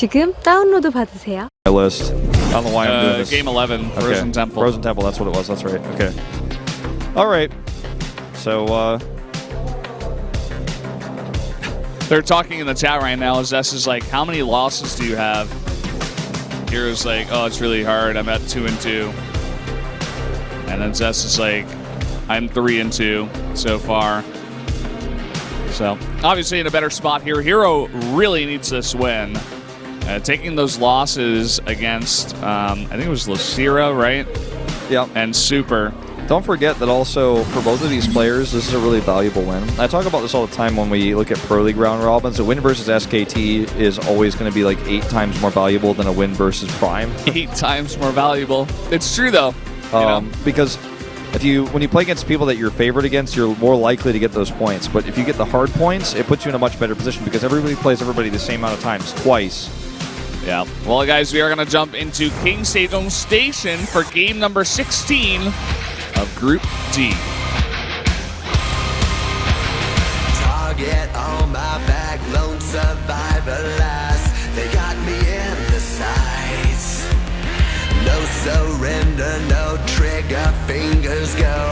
지금 다운로드 받으세요. List. I don't know why I'm doing this. Game 11, Frozen Temple. Frozen Temple, that's what it was. That's right. Okay. All right. So, they're talking in the chat right now. Zest is like, how many losses do you have? hero's like, oh, it's really hard. I'm at 2-2. And then Zest is like, I'm 3-2 so far. So obviously in a better spot here. herO really needs this win. Taking those losses against, I think it was Lucira, right? Yep. And Super. Don't forget that also for both of these players, this is a really valuable win. I talk about this all the time when we look at Pro League round robins. A win versus SKT is always going to be like 8 times more valuable than a win versus Prime. 8 times more valuable. It's true though. Because when you play against people that you're favored against, you're more likely to get those points. But if you get the hard points, it puts you in a much better position because everybody plays everybody the same amount of times, twice. Yeah. Well, guys, we are going to jump into King Sejong Station for game number 16 of Group D. Target on my back, lone survivor last. They got me in the sights. No surrender, no trigger, fingers go.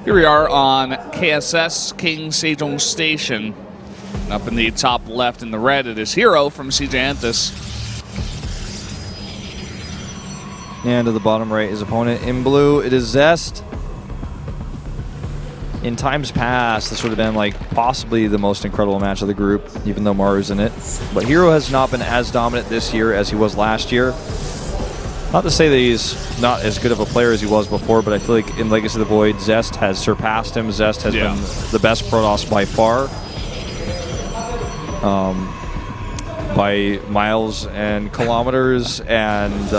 Here we are on KSS King Sejong Station. Up in the top left in the red, it is herO from Sejantis. And to the bottom right, his opponent in blue, it is Zest. In times past, this would have been like possibly the most incredible match of the group, even though Maru's in it. But herO has not been as dominant this year as he was last year. Not to say that he's not as good of a player as he was before, but I feel like in Legacy of the Void, Zest has surpassed him. Zest has been the best Protoss by far. By miles and kilometers and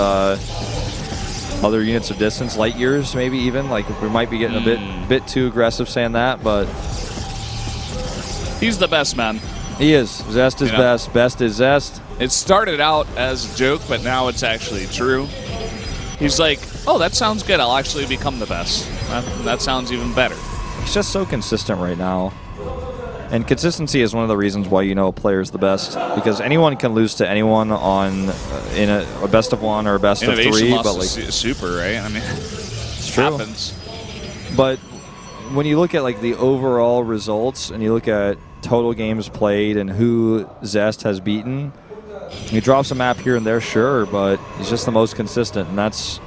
other units of distance, light years maybe even. Like we might be getting a bit too aggressive saying that, but he's the best, man. He is. Zest is best. Best is Zest. It started out as a joke, but now it's actually true. He's like, oh, that sounds good. I'll actually become the best. That sounds even better. He's just so consistent right now. And consistency is one of the reasons why you know a player is the best. Because anyone can lose to anyone on in a best of one or a best of three. But like Super, right? I mean, it's true. Happens. But when you look at like the overall results and you look at total games played and who Zest has beaten, he drops a map here and there, sure, but he's just the most consistent, and that's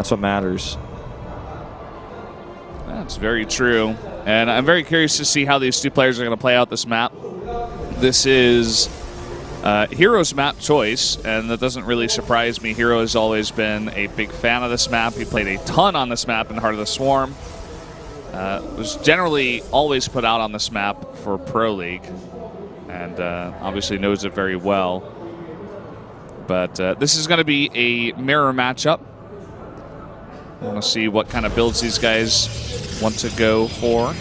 what matters. That's very true. And I'm very curious to see how these two players are going to play out this map. This is herO's map choice, and that doesn't really surprise me. herO has always been a big fan of this map. He played a ton on this map in Heart of the Swarm. Was generally always put out on this map for Pro League, and obviously knows it very well. But this is going to be a mirror matchup. I want to see what kind of builds these guys want to go for.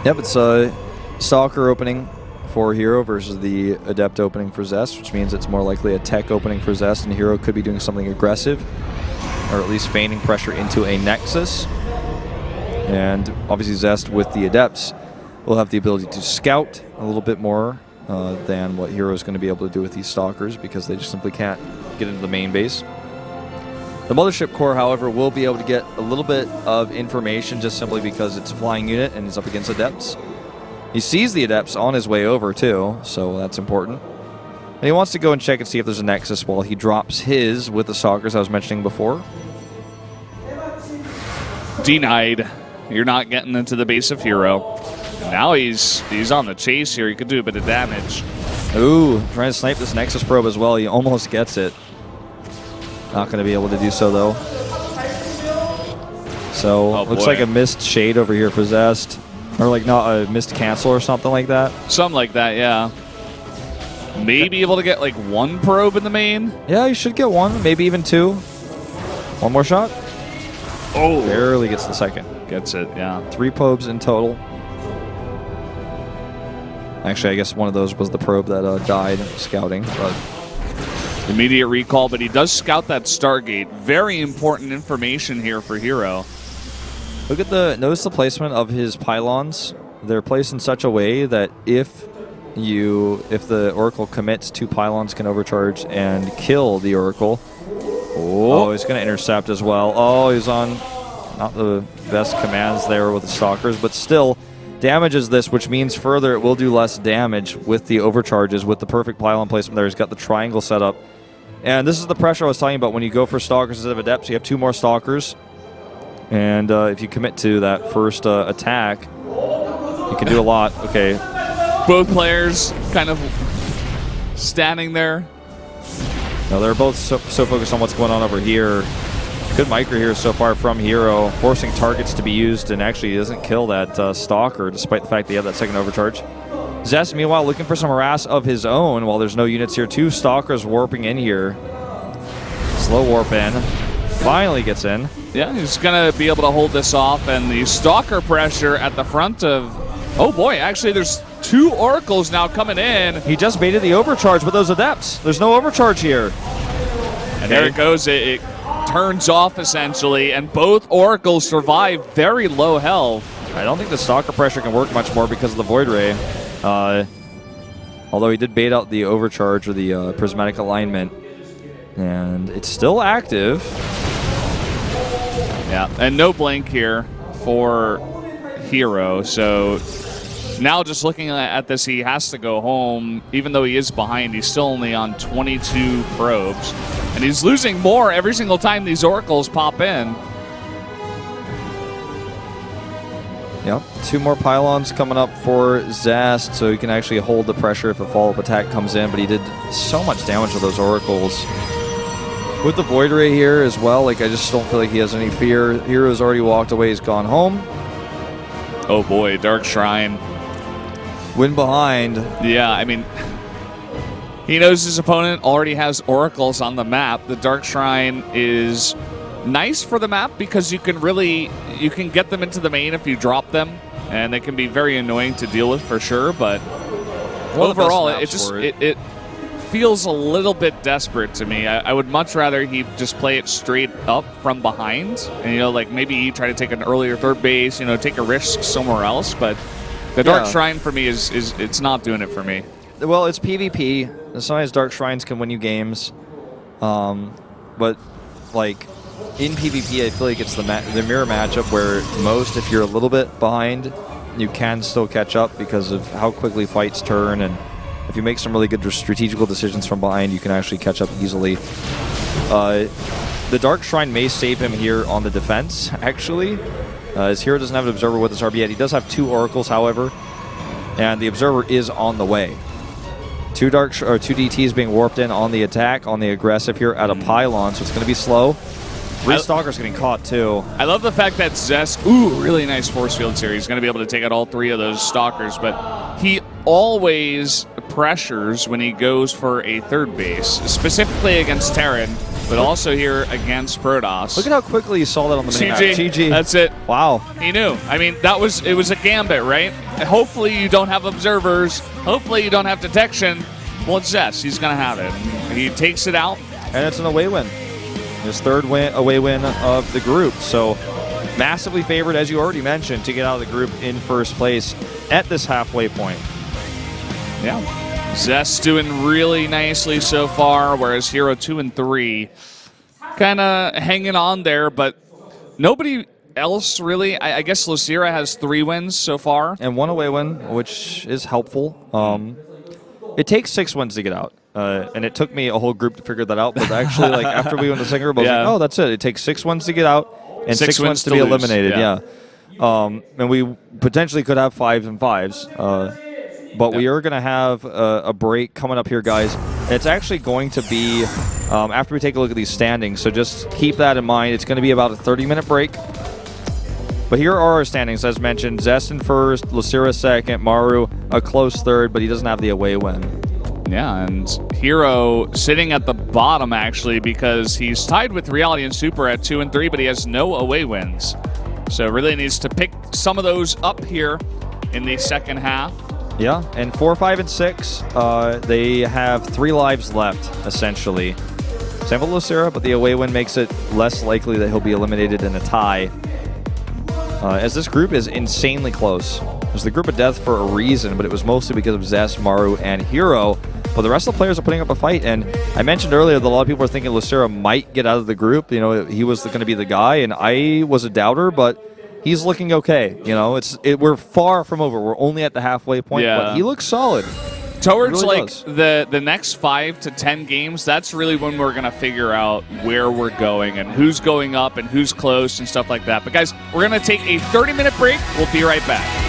Yep, it's a Stalker opening for herO versus the Adept opening for Zest, which means it's more likely a tech opening for Zest, and herO could be doing something aggressive, or at least feigning pressure into a Nexus. And obviously Zest with the Adepts will have the ability to scout a little bit more than what herO is going to be able to do with these Stalkers, because they just simply can't get into the main base. The Mothership Core, however, will be able to get a little bit of information just simply because it's a flying unit and is up against Adepts. He sees the Adepts on his way over too, so that's important. And he wants to go and check and see if there's a Nexus while he drops his with the Stalkers I was mentioning before. Denied. You're not getting into the base of herO. Now he's on the chase here. He could do a bit of damage. Ooh, trying to snipe this Nexus probe as well. He almost gets it. Not going to be able to do so, though. So, looks like a missed shade over here for Zest. Or like not a missed cancel or something like that. Something like that, yeah. Maybe able to get like 1 probe in the main. Yeah, you should get 1, maybe even 2. 1 more shot. Oh. Barely gets the second. Gets it, yeah. 3 probes in total. Actually, I guess one of those was the probe that died scouting, but Immediate recall, but he does scout that Stargate. Very important information here for herO. Look at notice the placement of his pylons. They're placed in such a way that if the Oracle commits, 2 pylons can overcharge and kill the Oracle. Oh, he's going to intercept as well. Oh, he's on not the best commands there with the Stalkers, but still damages this, which means further it will do less damage with the overcharges, with the perfect pylon placement there. He's got the triangle set up. And this is the pressure I was talking about when you go for Stalkers instead of Adepts. You have 2 more Stalkers. And if you commit to that first attack, you can do a lot. Okay. Both players kind of standing there. No, they're both so focused on what's going on over here. Good micro here so far from herO, forcing targets to be used, and actually he doesn't kill that Stalker, despite the fact that he had that second overcharge. Zest, meanwhile, looking for some harass of his own while there's no units here. 2 Stalkers warping in here. Slow warp in. Finally gets in. Yeah, he's going to be able to hold this off, and the Stalker pressure at the front of... Oh boy, actually there's 2 Oracles now coming in. He just baited the overcharge with those Adepts. There's no overcharge here. And there it goes. It turns off essentially, and both Oracles survive very low health. I don't think the Stalker pressure can work much more because of the Void Ray. Although he did bait out the overcharge or the prismatic alignment. And it's still active. Yeah, and no blink here for herO. So now just looking at this, he has to go home. Even though he is behind, he's still only on 22 probes. And he's losing more every single time these Oracles pop in. Yep, 2 more pylons coming up for Zest, so he can actually hold the pressure if a follow-up attack comes in, but he did so much damage with those Oracles. With the Void Ray here as well, like I just don't feel like he has any fear. herO's already walked away, he's gone home. Oh boy, Dark Shrine. Win behind. Yeah, I mean, he knows his opponent already has Oracles on the map. The Dark Shrine is nice for the map because you can get them into the main if you drop them, and they can be very annoying to deal with for sure, but overall it feels a little bit desperate to me. I would much rather he just play it straight up from behind, and like maybe he try to take an earlier third base, take a risk somewhere else, but the Dark Shrine for me is it's not doing it for me. Well, it's PvP. Sometimes Dark Shrines can win you games, but like in PvP, I feel like it's the mirror matchup where if you're a little bit behind, you can still catch up because of how quickly fights turn, and if you make some really good strategical decisions from behind, you can actually catch up easily. The Dark Shrine may save him here on the defense, actually. As herO doesn't have an Observer with his RB yet. He does have 2 Oracles, however, and the Observer is on the way. 2 DTs being warped in on the attack, on the aggressive here at a pylon, so it's going to be slow. 3 Stalkers getting caught, too. I love the fact that Zest, really nice force fields here. He's going to be able to take out all 3 of those Stalkers, but he always pressures when he goes for a third base, specifically against Terran, but also here against Protoss. Look at how quickly you saw that on the map. GG. That's it. Wow. He knew. I mean, it was a gambit, right? Hopefully you don't have observers. Hopefully you don't have detection. Well, it's Zest. He's going to have it. He takes it out. And it's an away win. His 3rd away win of the group. So massively favored, as you already mentioned, to get out of the group in first place at this halfway point. Yeah. Zest doing really nicely so far, whereas herO 2 and 3 kind of hanging on there, but nobody else really. I guess Lucira has 3 wins so far. And 1 away win, which is helpful. It takes 6 wins to get out. And it took me a whole group to figure that out, but actually, like after we went to second group, I was like, oh, that's it. It takes 6 wins to get out and 6 wins to be eliminated. Yeah. And we potentially could have 5s and 5s. But we are going to have a break coming up here, guys. And it's actually going to be after we take a look at these standings. So just keep that in mind. It's going to be about a 30-minute break. But here are our standings, as mentioned. Zest in first, Lucira second, Maru a close third, but he doesn't have the away win. Yeah, and herO sitting at the bottom, actually, because he's tied with Reality and Super at 2 and 3, but he has no away wins. So really needs to pick some of those up here in the second half. Yeah, and 4, 5, and 6, they have 3 lives left, essentially. Same with Lucera, but the away win makes it less likely that he'll be eliminated in a tie. As this group is insanely close. It was the group of death for a reason, but it was mostly because of Zest, herO, and herO. But the rest of the players are putting up a fight, and I mentioned earlier that a lot of people are thinking Lucera might get out of the group. You know, he was going to be the guy, and I was a doubter, but he's looking okay. You know, we're far from over. We're only at the halfway point, but he looks solid. Towards really like the next 5 to 10 games, that's really when we're going to figure out where we're going and who's going up and who's close and stuff like that. But guys, we're going to take a 30-minute break. We'll be right back.